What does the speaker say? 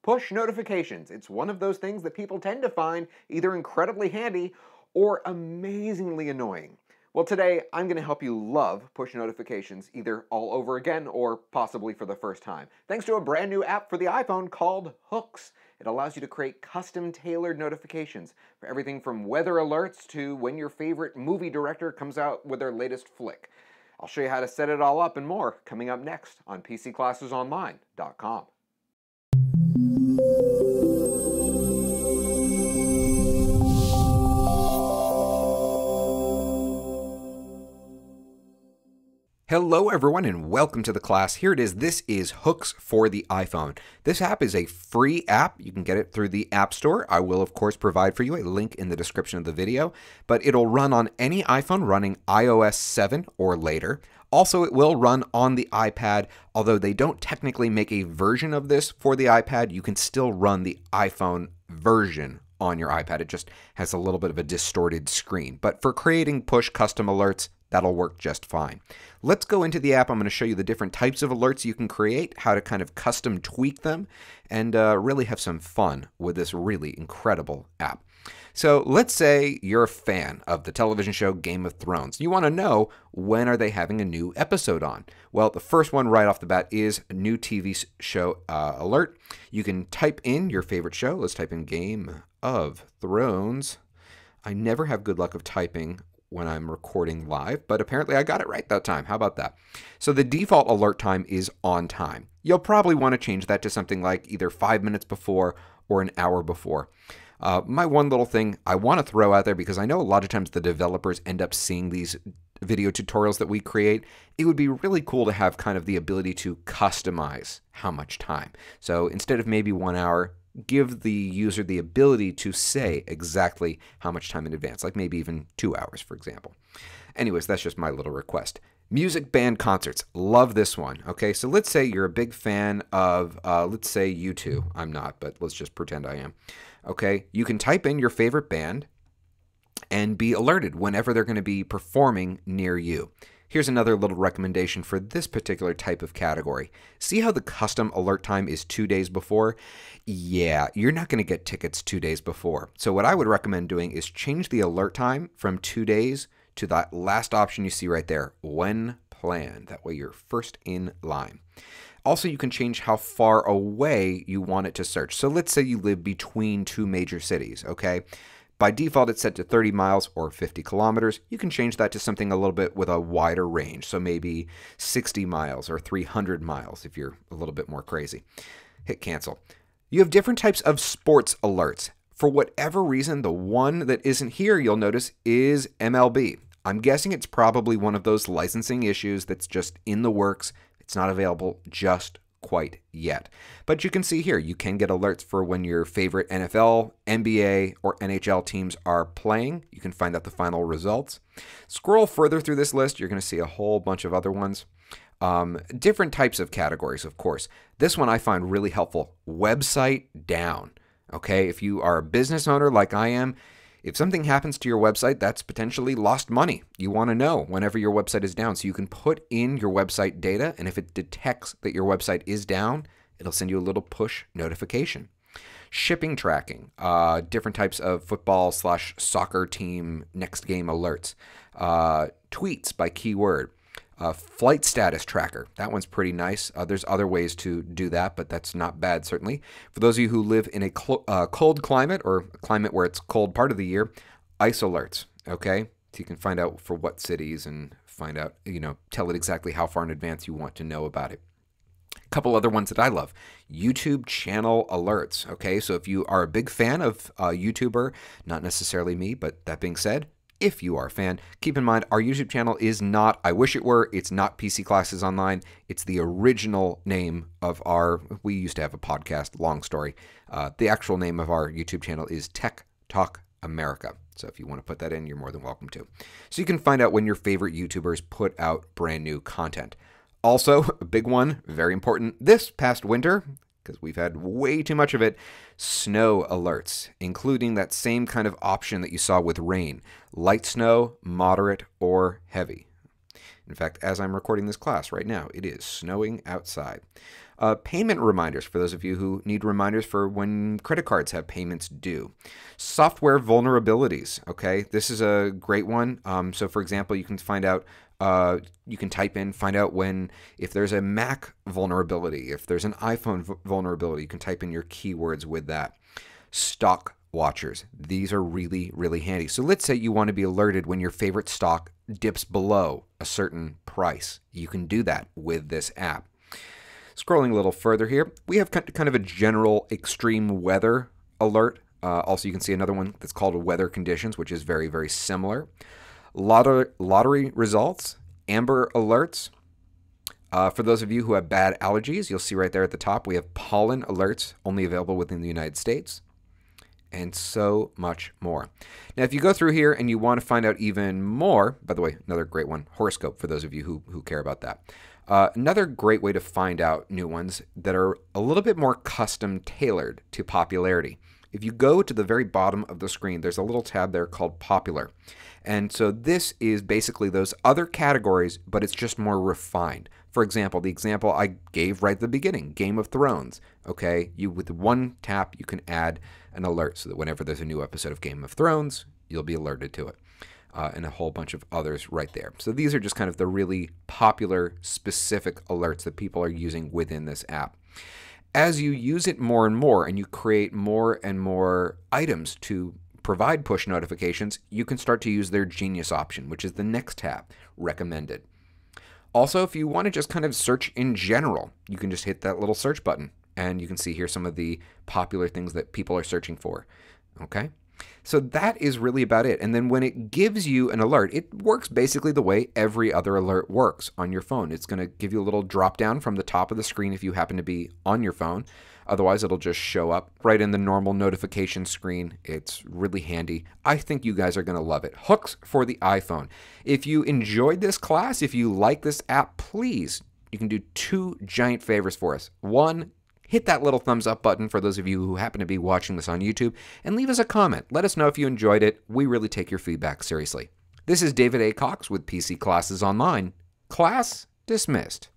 Push notifications. It's one of those things that people tend to find either incredibly handy or amazingly annoying. Well, today I'm going to help you love push notifications either all over again or possibly for the first time, thanks to a brand new app for the iPhone called Hooks. It allows you to create custom-tailored notifications for everything from weather alerts to when your favorite movie director comes out with their latest flick. I'll show you how to set it all up and more coming up next on PCClassesOnline.com. Hello everyone and welcome to the class. Here it is. This is Hooks for the iPhone. This app is a free app. You can get it through the App Store. I will of course provide for you a link in the description of the video, but it'll run on any iPhone running iOS 7 or later. Also, it will run on the iPad, although they don't technically make a version of this for the iPad. You can still run the iPhone version on your iPad. It just has a little bit of a distorted screen. But for creating push custom alerts, that'll work just fine. Let's go into the app. I'm going to show you the different types of alerts you can create, how to kind of custom tweak them, and really have some fun with this really incredible app. So let's say you're a fan of the television show Game of Thrones. You want to know, when are they having a new episode on? Well, the first one right off the bat is a new TV show alert. You can type in your favorite show. Let's type in Game of Thrones. I never have good luck of typing when I'm recording live, but apparently I got it right that time. How about that? So the default alert time is on time. You'll probably want to change that to something like either 5 minutes before or an hour before. My one little thing I want to throw out there, because I know a lot of times the developers end up seeing these video tutorials that we create, it would be really cool to have kind of the ability to customize how much time. So instead of maybe 1 hour, give the user the ability to say exactly how much time in advance, like maybe even 2 hours, for example. Anyways, that's just my little request. Music band concerts. Love this one. Okay, so let's say you're a big fan of, let's say U2. I'm not, but let's just pretend I am. Okay, you can type in your favorite band and be alerted whenever they're going to be performing near you. Here's another little recommendation for this particular type of category. See how the custom alert time is 2 days before? Yeah, you're not going to get tickets 2 days before. So what I would recommend doing is change the alert time from 2 days to that last option you see right there, when planned. That way you're first in line. Also, you can change how far away you want it to search. So let's say you live between two major cities, okay? By default, it's set to 30 miles or 50 kilometers. You can change that to something a little bit with a wider range, so maybe 60 miles or 300 miles if you're a little bit more crazy. Hit cancel. You have different types of sports alerts. For whatever reason, the one that isn't here, you'll notice, is MLB. I'm guessing it's probably one of those licensing issues that's just in the works. It's not available just quite yet. But you can see here, you can get alerts for when your favorite NFL, NBA, or NHL teams are playing. You can find out the final results. Scroll further through this list, you're going to see a whole bunch of other ones. Different types of categories, of course. This one I find really helpful. Website down. Okay, if you are a business owner like I am, if something happens to your website, that's potentially lost money. You want to know whenever your website is down. So you can put in your website data, and if it detects that your website is down, it'll send you a little push notification. Shipping tracking, different types of football/soccer team next game alerts, tweets by keyword, flight status tracker. That one's pretty nice. There's other ways to do that, but that's not bad, certainly. For those of you who live in a cold climate, or a climate where it's cold part of the year, ice alerts, okay? So you can find out for what cities and find out, tell it exactly how far in advance you want to know about it. A couple other ones that I love. YouTube channel alerts, okay? So if you are a big fan of a YouTuber, not necessarily me, but that being said, if you are a fan, keep in mind our YouTube channel is not, I wish it were, it's not PC Classes Online. It's the original name of we used to have a podcast, long story. The actual name of our YouTube channel is Tech Talk America. So if you want to put that in, you're more than welcome to. So you can find out when your favorite YouTubers put out brand new content. Also, a big one, very important, this past winter, because we've had way too much of it, snow alerts, including that same kind of option that you saw with rain, light snow, moderate, or heavy. In fact, as I'm recording this class right now, it is snowing outside. Payment reminders for those of you who need reminders for when credit cards have payments due. Software vulnerabilities. Okay, this is a great one. So, for example, you can find out. You can type in, find out if there's a Mac vulnerability, if there's an iPhone vulnerability. You can type in your keywords with that. Stock watchers. These are really, really handy. So let's say you want to be alerted when your favorite stock dips below a certain price. You can do that with this app. Scrolling a little further here, we have kind of a general extreme weather alert. Also, you can see another one that's called weather conditions, which is very, very similar. Lottery results, amber alerts. For those of you who have bad allergies, you'll see right there at the top, we have pollen alerts, only available within the United States, and so much more. Now, if you go through here and you want to find out even more, by the way, another great one, Horoscope, for those of you who care about that. Another great way to find out new ones that are a little bit more custom tailored to popularity. If you go to the very bottom of the screen, there's a little tab there called Popular. And so this is basically those other categories, but it's just more refined. For example, the example I gave right at the beginning, Game of Thrones. Okay, with one tap, you can add an alert so that whenever there's a new episode of Game of Thrones, you'll be alerted to it. And a whole bunch of others right there. So these are just kind of the really popular, specific alerts that people are using within this app. As you use it more and more and you create more and more items to provide push notifications, you can start to use their Genius option, which is the next tab, Recommended. Also, if you want to just kind of search in general, you can just hit that little search button and you can see here some of the popular things that people are searching for. Okay? So that is really about it. And then when it gives you an alert, it works basically the way every other alert works on your phone. It's going to give you a little drop down from the top of the screen if you happen to be on your phone. Otherwise, it'll just show up right in the normal notification screen. It's really handy. I think you guys are going to love it. Hooks for the iPhone. If you enjoyed this class, if you like this app, please, you can do two giant favors for us. One, hit that little thumbs up button for those of you who happen to be watching this on YouTube, and leave us a comment. Let us know if you enjoyed it. We really take your feedback seriously. This is David A. Cox with PC Classes Online. Class dismissed.